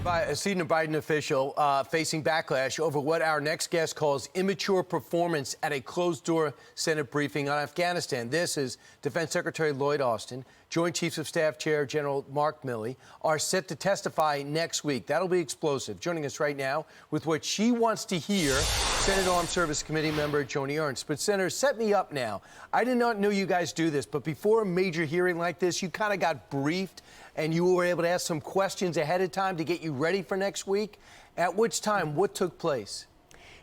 A senior Biden official facing backlash over what our next guest calls immature performance at a closed-door Senate briefing on Afghanistan. This is Defense Secretary Lloyd Austin, Joint Chiefs of Staff Chair General Mark Milley, are set to testify next week. That'll be explosive. Joining us right now with what she wants to hear, Senate Armed Service Committee member Joni Ernst. But, Senator, set me up now. I did not know you guys do this, but before a major hearing like this, you kind of got briefed and you were able to ask some questions ahead of time to get you ready for next week. At which time, what took place?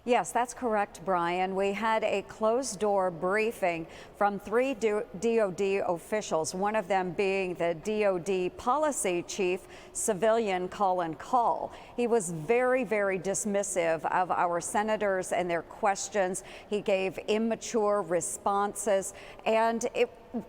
Yes, that's correct, Brian. We had a closed-door briefing from three DOD officials, one of them being the DOD policy chief, civilian Colin Kahl. He was very, very dismissive of our senators and their questions. He gave immature responses, and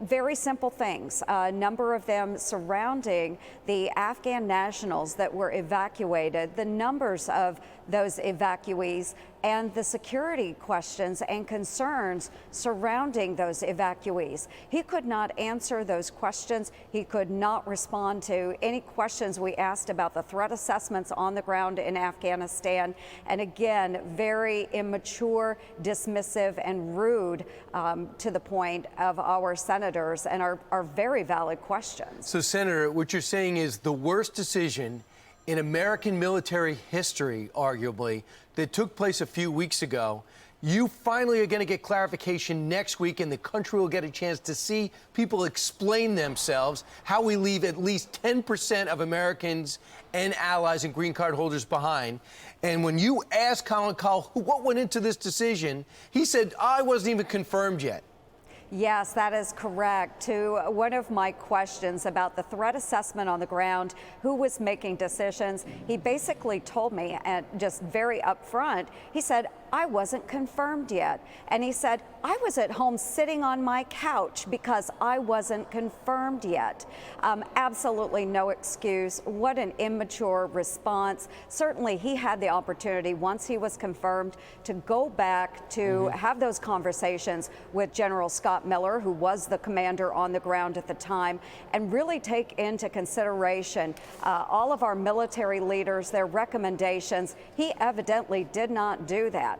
very simple things, a number of them surrounding the Afghan nationals that were evacuated, the numbers of those evacuees, and the security questions and concerns surrounding those evacuees. He could not answer those questions. He could not respond to any questions we asked about the threat assessments on the ground in Afghanistan. And again, very immature, dismissive, and rude to the point of our senators, and are very valid questions. So, Senator, what you're saying is the worst decision in American military history, arguably, that took place a few weeks ago. You finally are going to get clarification next week, and the country will get a chance to see people explain themselves, how we leave at least 10% of Americans and allies and green card holders behind. And when you asked Colin Kahl what went into this decision, he said, I wasn't even confirmed yet. Yes, that is correct. To one of my questions about the threat assessment on the ground, who was making decisions, he basically told me, and just very upfront, he said, I wasn't confirmed yet. And he said, I was at home sitting on my couch because I wasn't confirmed yet. Absolutely no excuse. What an immature response. Certainly he had the opportunity, once he was confirmed, to go back to have those conversations with General Scott Miller, who was the commander on the ground at the time, and really take into consideration all of our military leaders, their recommendations. He evidently did not do that.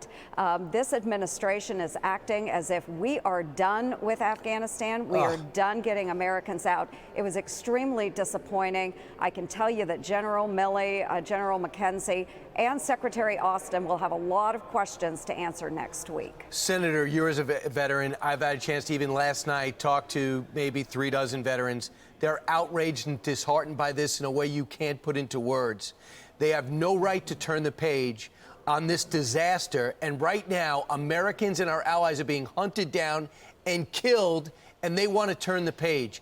This administration is acting as if we are done with Afghanistan. We are done getting Americans out. It was extremely disappointing. I can tell you that General Milley, General McKenzie, and Secretary Austin will have a lot of questions to answer next week. Senator, you're as a veteran. I've had a chance to even last night talk to maybe 3 dozen veterans. They're outraged and disheartened by this in a way you can't put into words. They have no right to turn the page on this disaster, and right now Americans and our allies are being hunted down and killed, and they want to turn the page.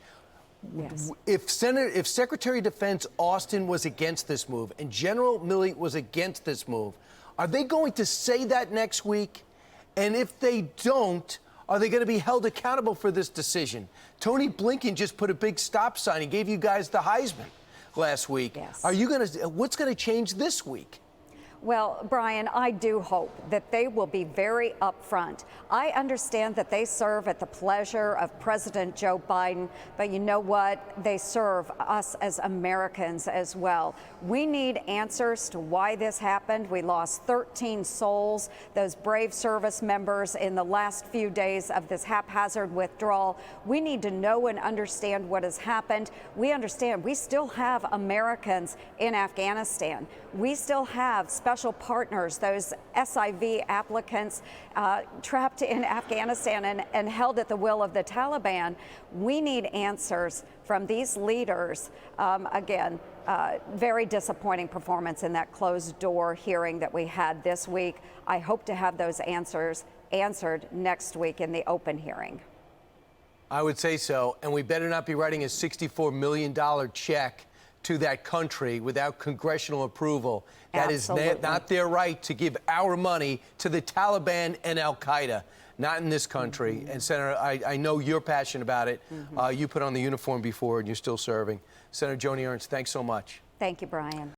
Yes. If Secretary of Defense Austin was against this move and General Milley was against this move, are they going to say that next week? And if they don't, are they going to be held accountable for this decision? Tony Blinken just put a big stop sign. He gave you guys the Heisman last week. Yes. Are you going to? What's going to change this week? Well, Brian, I do hope that they will be very upfront. I understand that they serve at the pleasure of President Joe Biden, but you know what? They serve us as Americans as well. We need answers to why this happened. We lost 13 souls, those brave service members, in the last few days of this haphazard withdrawal. We need to know and understand what has happened. We understand we still have Americans in Afghanistan. We still have special partners, those SIV applicants trapped in Afghanistan and held at the will of the Taliban. We need answers from these leaders. Again, very disappointing performance in that closed-door hearing that we had this week. I hope to have those answers answered next week in the open hearing. I would say so, and we better not be writing a $64 million check to that country without congressional approval. That Absolutely. Is not their right to give our money to the Taliban and Al-Qaeda. Not in this country. And Senator, I know you're passionate about it. You put on the uniform before and you're still serving. Senator Joni Ernst, thanks so much. Thank you, Brian.